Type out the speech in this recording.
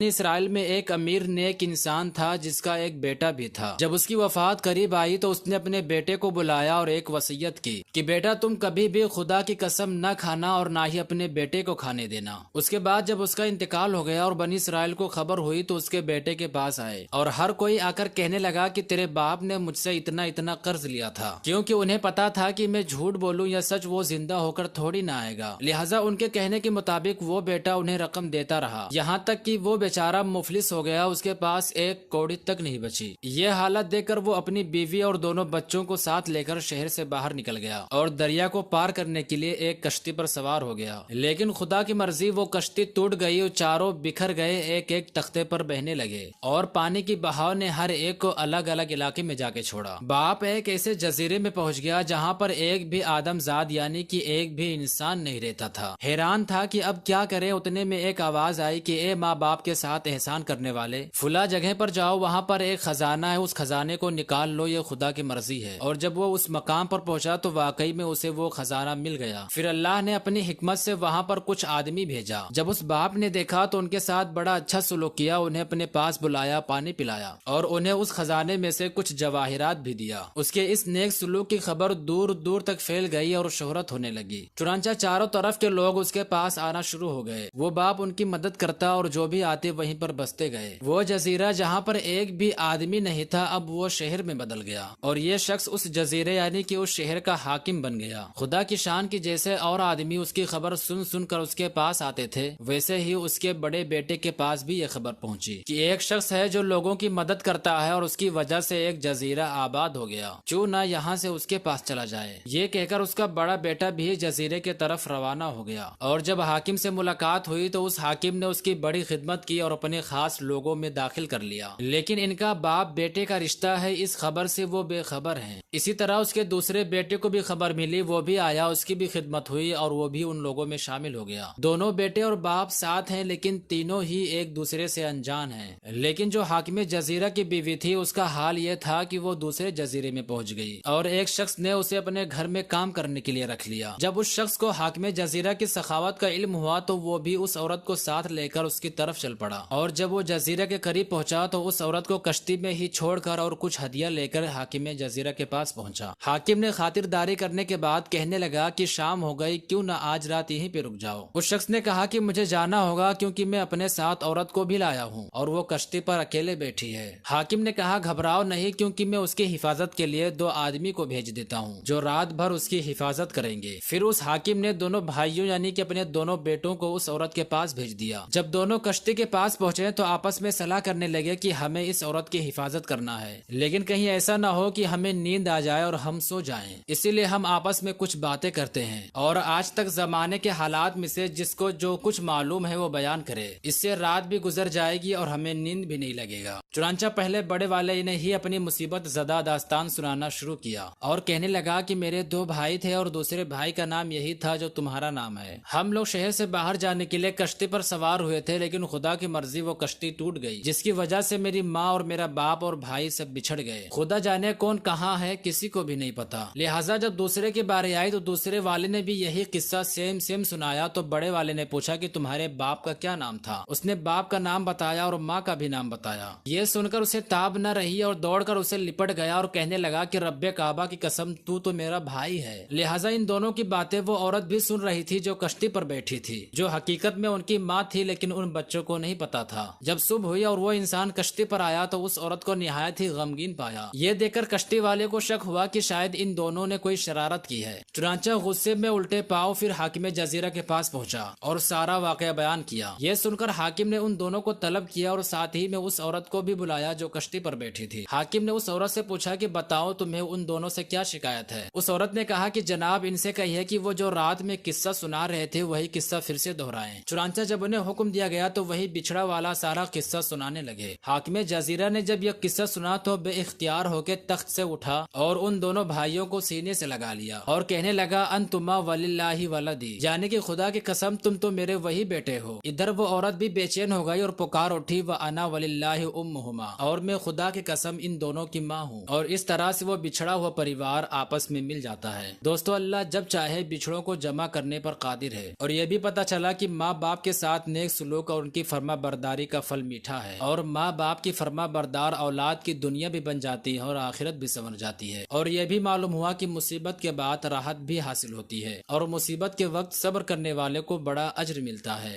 اسرائیل میں ایک امیر نیک انسان تھا جس کا ایک بیٹا بھی تھا۔ جب اس کی وفات قریب آئی تو اس نے اپنے بیٹے کو بلایا اور ایک وصیت کی کہ بیٹا تم کبھی بھی خدا کی قسم نہ کھانا اور نہ ہی اپنے بیٹے کو کھانے دینا۔ اس کے بعد جب اس کا انتقال ہو گیا اور بنی اسرائیل کو خبر ہوئی تو اس کے بیٹے کے پاس آئے اور ہر کوئی آ کر کہنے لگا کہ تیرے باپ نے مجھ سے اتنا اتنا قرض لیا تھا، کیونکہ انہیں پتا تھا کہ میں جھوٹ بولوں یا سچ وہ زندہ ہو کر تھوڑی نہ آئے گا، لہٰذا ان کے کہنے کے مطابق وہ بیٹا انہیں رقم دیتا رہا، یہاں تک کہ وہ بیچارہ مفلس ہو گیا، اس کے پاس ایک کوڑی تک نہیں بچی۔ یہ حالت دیکھ کر وہ اپنی بیوی اور دونوں بچوں کو ساتھ لے کر شہر سے باہر نکل گیا اور دریا کو پار کرنے کے لیے ایک کشتی پر سوار ہو گیا، لیکن خدا کی مرضی وہ کشتی ٹوٹ گئی اور چاروں بکھر گئے، ایک ایک تختے پر بہنے لگے اور پانی کی بہاؤ نے ہر ایک کو الگ الگ علاقے میں جا کے چھوڑا۔ باپ ایک ایسے جزیرے میں پہنچ گیا جہاں پر ایک بھی آدم زاد یعنی کہ ایک بھی انسان نہیں رہتا تھا۔ حیران تھا کہ اب کیا کرے، اتنے میں ایک آواز آئی کہ اے ماں باپ کے ساتھ احسان کرنے والے، فلاں جگہ پر جاؤ، وہاں پر ایک خزانہ ہے، اس خزانے کو نکال لو، یہ خدا کی مرضی ہے۔ اور جب وہ اس مقام پر پہنچا تو واقعی میں اسے وہ خزانہ مل گیا۔ پھر اللہ نے اپنی حکمت سے وہاں پر کچھ آدمی بھیجا۔ جب اس باپ نے دیکھا تو ان کے ساتھ بڑا اچھا سلوک کیا، انہیں اپنے پاس بلایا، پانی پلایا اور انہیں اس خزانے میں سے کچھ جواہرات بھی دیا۔ اس کے اس نیک سلوک کی خبر دور دور تک پھیل گئی اور شہرت ہونے لگی، چنانچہ چاروں طرف کے لوگ اس کے پاس آنا شروع ہو گئے۔ وہ باپ ان کی مدد کرتا اور جو بھی آتے وہیں پر بستے گئے۔ وہ جزیرہ جہاں پر ایک بھی آدمی نہیں تھا اب وہ شہر میں بدل گیا اور یہ شخص اس جزیرے یعنی کہ اس شہر کا حاکم بن گیا۔ خدا کی شان کی جیسے اور آدمی اس کی خبر سن سن کر اس کے پاس آتے تھے، ویسے ہی اس کے بڑے بیٹے کے پاس بھی یہ خبر پہنچی کہ ایک شخص ہے جو لوگوں کی مدد کرتا ہے اور اس کی وجہ سے ایک جزیرہ آباد ہو گیا، کیوں نہ یہاں سے اس کے پاس چلا جائے۔ یہ کہہ کر اس کا بڑا بیٹا بھی جزیرے کے طرف روانہ ہو گیا اور جب حاکم سے ملاقات ہوئی تو اس حاکم نے اس کی بڑی خدمت کی اور اپنے خاص لوگوں میں داخل کر لیا، لیکن ان کا باپ بیٹے کا رشتہ ہے، اس خبر سے وہ بے خبر ہیں۔ اسی طرح اس کے دوسرے بیٹے کو بھی خبر ملی، وہ بھی آیا، اس کی بھی خدمت ہوئی اور وہ بھی ان لوگوں میں شامل ہو گیا۔ دونوں بیٹے اور باپ ساتھ ہیں لیکن تینوں ہی ایک دوسرے سے انجان ہیں۔ لیکن جو حاکم جزیرہ کی بیوی تھی اس کا حال یہ تھا کہ وہ دوسرے جزیرے میں پہنچ گئی اور ایک شخص نے اسے اپنے گھر میں کام کرنے کے لیے رکھ لیا۔ جب اس شخص کو حاکم جزیرہ کی سخاوت کا علم ہوا تو وہ بھی اس عورت کو ساتھ لے کر اس کی طرف چل پڑا اور جب وہ جزیرے کے قریب پہنچا تو اس عورت کو کشتی میں ہی چھوڑ کر اور کچھ ہدیہ لے کر حاکم جزیرہ کے پاس پہنچا۔ حاکم نے خاطرداری کرنے کے بعد کہنے لگا کہ شام ہو گئی، کیوں نہ آج رات یہیں پہ رک جاؤ۔ اس شخص نے کہا کہ مجھے جانا ہوگا کیونکہ میں اپنے ساتھ عورت کو بھی لایا ہوں اور وہ کشتی پر اکیلے بیٹھی ہے۔ حاکم نے کہا گھبراؤ نہیں، کیونکہ میں اس کی حفاظت کے لیے 2 آدمی کو بھیج دیتا ہوں جو رات بھر اس کی حفاظت کریں گے۔ پھر اس حاکم نے دونوں بھائیوں یعنی کہ اپنے دونوں بیٹوں کو اس عورت کے پاس بھیج دیا۔ جب دونوں کشتی کے پاس پہنچے تو آپس میں صلاح کرنے لگے کہ ہمیں اس عورت کی حفاظت کرنا ہے، لیکن کہیں ایسا نہ ہو کہ ہمیں نیند آ جائے اور ہم سو جائیں، اسی لیے ہم آپس میں کچھ باتیں کرتے ہیں اور آج تک زمانے کے حالات میں سے جس کو جو کچھ معلوم ہے وہ بیان کرے، اس سے رات بھی گزر جائے گی اور ہمیں نیند بھی نہیں لگے گا۔ چنانچہ پہلے بڑے والے نے ہی اپنی مصیبت زدہ داستان سنانا شروع کیا اور کہنے لگا کہ میرے 2 بھائی تھے اور دوسرے بھائی کا نام یہی تھا جو تمہارا نام ہے۔ ہم لوگ شہر سے باہر جانے کے لیے کشتی پر سوار ہوئے تھے، لیکن خدا کی مرضی وہ کشتی ٹوٹ گئی جس کی وجہ سے میری ماں اور میرا باپ اور بھائی سب بچھڑ گئے۔ خدا جانے کون کہاں ہے کسی کو بھی نہیں پتا۔ لہٰذا جب دوسرے کی باری آئی تو دوسرے والے نے بھی یہی قصہ سیم سنایا تو بڑے والے نے پوچھا کہ تمہارے باپ کا کیا نام تھا؟ اس نے باپ کا نام بتایا اور ماں کا بھی نام بتایا۔ یہ سن کر اسے تاب نہ رہی اور دوڑ کر اسے لپٹ گیا اور کہنے لگا کہ رب کعبہ کی قسم تو میرا بھائی ہے۔ لہٰذا ان دونوں کی باتیں وہ عورت بھی سن رہی تھی جو کشتی پر بیٹھی تھی، جو حقیقت میں ان کی ماں تھی، لیکن ان بچوں کو نہیں پتا تھا۔ جب صبح ہوئی اور وہ انسان کشتی پر آیا تو اس عورت کو نہایت ہی غمگین پایا۔ یہ دیکھ کر کشتی والے کو شک ہوا کہ شاید ان دونوں نے کوئی شرارت کی ہے، چنانچہ غصے میں الٹے پاؤں پھر حاکم جزیرہ کے پاس پہنچا اور سارا واقعہ بیان کیا۔ یہ سن کر حاکم نے ان دونوں کو طلب کیا اور ساتھ ہی میں اس عورت کو بھی بلایا جو کشتی پر بیٹھی تھی۔ حاکم نے اس عورت سے پوچھا کہ بتاؤ تمہیں ان دونوں سے کیا شکایت ہے؟ اس عورت نے کہا کہ جناب ان سے کہیے کہ وہ جو رات میں قصہ سنا رہے تھے وہی قصہ پھر سے دہرائیں۔ چنانچہ جب انہیں حکم دیا گیا تو وہی بچھڑا والا سارا قصہ سنانے لگے۔ حاکم جزیرہ نے جب یہ قصہ سنا تو بے اختیار ہو کے تخت سے اٹھا اور ان دونوں بھائیوں کو سینے سے لگا لیا اور کہنے لگا انتما وللہ ولدی، یعنی کہ خدا کی قسم تم تو میرے وہی بیٹے ہو۔ ادھر وہ عورت بھی بے چین ہو گئی اور پکار اٹھی وانا وللہ امہما، اور میں خدا کی قسم ان دونوں کی ماں ہوں، اور اس طرح سے وہ بچھڑا ہوا پریوار آپس میں مل جاتا ہے۔ دوستو اللہ جب چاہے بچھڑوں کو جمع کرنے پر قادر ہے، اور یہ بھی پتہ چلا کہ ماں باپ کے ساتھ نیک سلوک اور ان کی فرما فرما برداری کا پھل میٹھا ہے، اور ماں باپ کی فرما بردار اولاد کی دنیا بھی بن جاتی ہے اور آخرت بھی سنور جاتی ہے۔ اور یہ بھی معلوم ہوا کہ مصیبت کے بعد راحت بھی حاصل ہوتی ہے، اور مصیبت کے وقت صبر کرنے والے کو بڑا اجر ملتا ہے۔